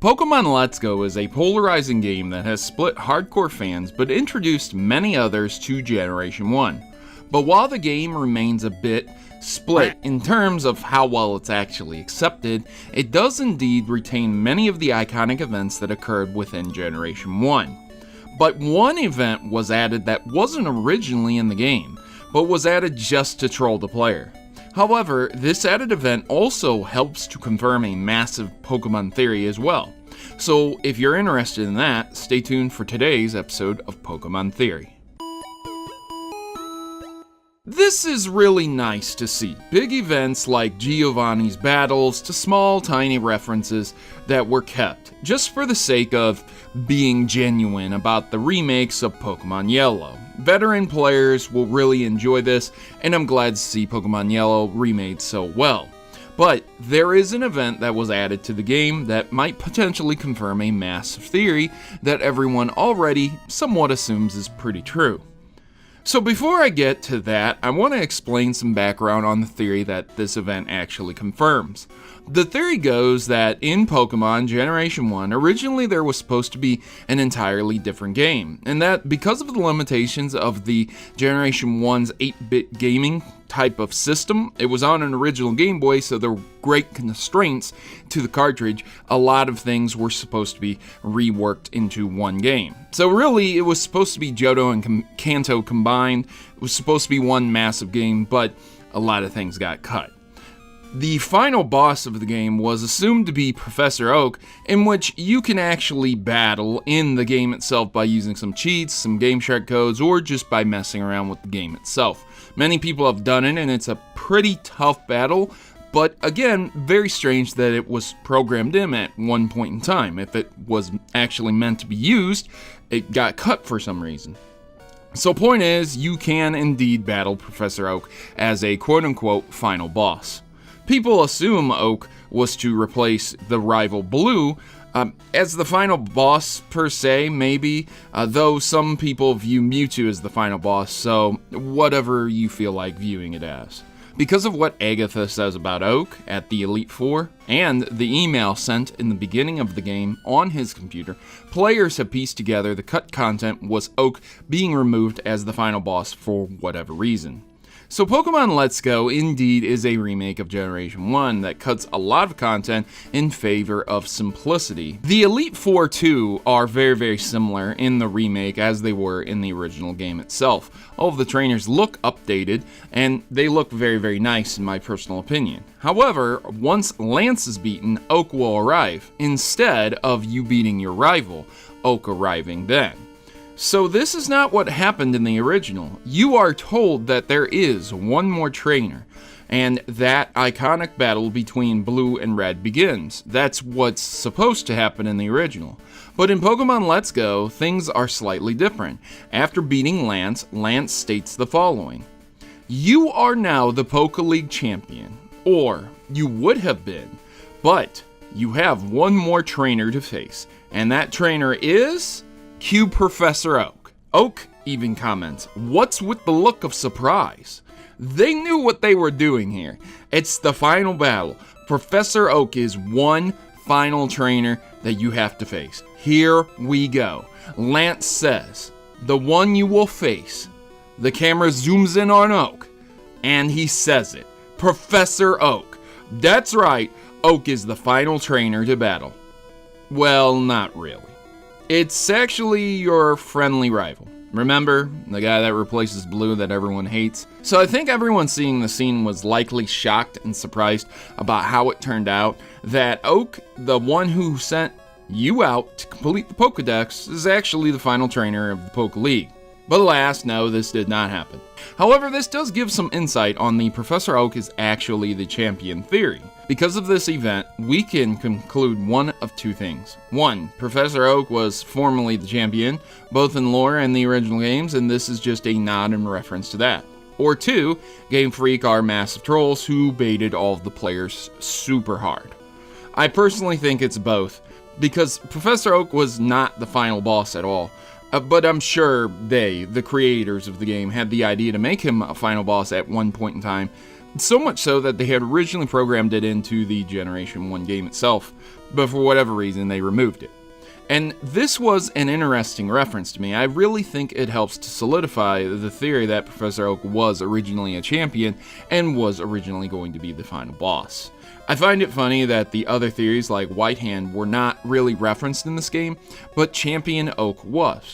Pokemon Let's Go is a polarizing game that has split hardcore fans but introduced many others to Generation 1. But while the game remains a bit split in terms of how well it's actually accepted, it does indeed retain many of the iconic events that occurred within Generation 1. But one event was added that wasn't originally in the game, but was added just to troll the player. However, this added event also helps to confirm a massive Pokemon theory as well. So if you're interested in that, stay tuned for today's episode of Pokemon Theory. This is really nice to see. Big events like Giovanni's battles to small tiny references that were kept, just for the sake of being genuine about the remakes of Pokemon Yellow. Veteran players will really enjoy this, and I'm glad to see Pokemon Yellow remade so well. But there is an event that was added to the game that might potentially confirm a massive theory that everyone already somewhat assumes is pretty true. So before I get to that, I want to explain some background on the theory that this event actually confirms. The theory goes that in Pokemon Generation 1, originally there was supposed to be an entirely different game, and that because of the limitations of the Generation 1's 8-bit gaming type of system, it was on an original Game Boy, so there were great constraints to the cartridge. A lot of things were supposed to be reworked into one game. So really, it was supposed to be Johto and Kanto combined. It was supposed to be one massive game, but a lot of things got cut. The final boss of the game was assumed to be Professor Oak, in which you can actually battle in the game itself by using some cheats, some Game Shark codes, or just by messing around with the game itself. Many people have done it, and it's a pretty tough battle, but again, very strange that it was programmed in at one point in time. If it was actually meant to be used, it got cut for some reason. So point is, you can indeed battle Professor Oak as a quote-unquote final boss. People assume Oak was to replace the rival Blue as the final boss per se, maybe, though some people view Mewtwo as the final boss, so whatever you feel like viewing it as. Because of what Agatha says about Oak at the Elite Four, and the email sent in the beginning of the game on his computer, players have pieced together the cut content was Oak being removed as the final boss for whatever reason. So Pokemon Let's Go indeed is a remake of Generation 1 that cuts a lot of content in favor of simplicity. The Elite Four too are very similar in the remake as they were in the original game itself. All of the trainers look updated, and they look very nice in my personal opinion. However, once Lance is beaten, Oak will arrive, instead of you beating your rival, Oak arriving then. So this is not what happened in the original. You are told that there is one more trainer, and that iconic battle between Blue and Red begins. That's what's supposed to happen in the original. But in Pokemon Let's Go, things are slightly different. After beating Lance, Lance states the following: "You are now the Poke League champion, or you would have been, but you have one more trainer to face, and that trainer is Cue Professor Oak." Oak even comments, "What's with the look of surprise?" They knew what they were doing here. It's the final battle. Professor Oak is one final trainer that you have to face. Here we go. Lance says, "The one you will face." The camera zooms in on Oak, and he says it. Professor Oak. That's right, Oak is the final trainer to battle. Well, not really. It's actually your friendly rival. Remember, the guy that replaces Blue that everyone hates? So I think everyone seeing the scene was likely shocked and surprised about how it turned out, that Oak, the one who sent you out to complete the Pokedex, is actually the final trainer of the Poke League. But alas, no, this did not happen. However, this does give some insight on the Professor Oak is actually the champion theory. Because of this event, we can conclude one of two things. One, Professor Oak was formerly the champion, both in lore and the original games, and this is just a nod in reference to that. Or two, Game Freak are massive trolls who baited all of the players super hard. I personally think it's both, because Professor Oak was not the final boss at all. But I'm sure they, the creators of the game, had the idea to make him a final boss at one point in time, so much so that they had originally programmed it into the Generation 1 game itself. but for whatever reason they removed it. And this was an interesting reference to me. I really think it helps to solidify the theory that Professor Oak was originally a champion and was originally going to be the final boss. I find it funny that the other theories like White Hand were not really referenced in this game, but Champion Oak was.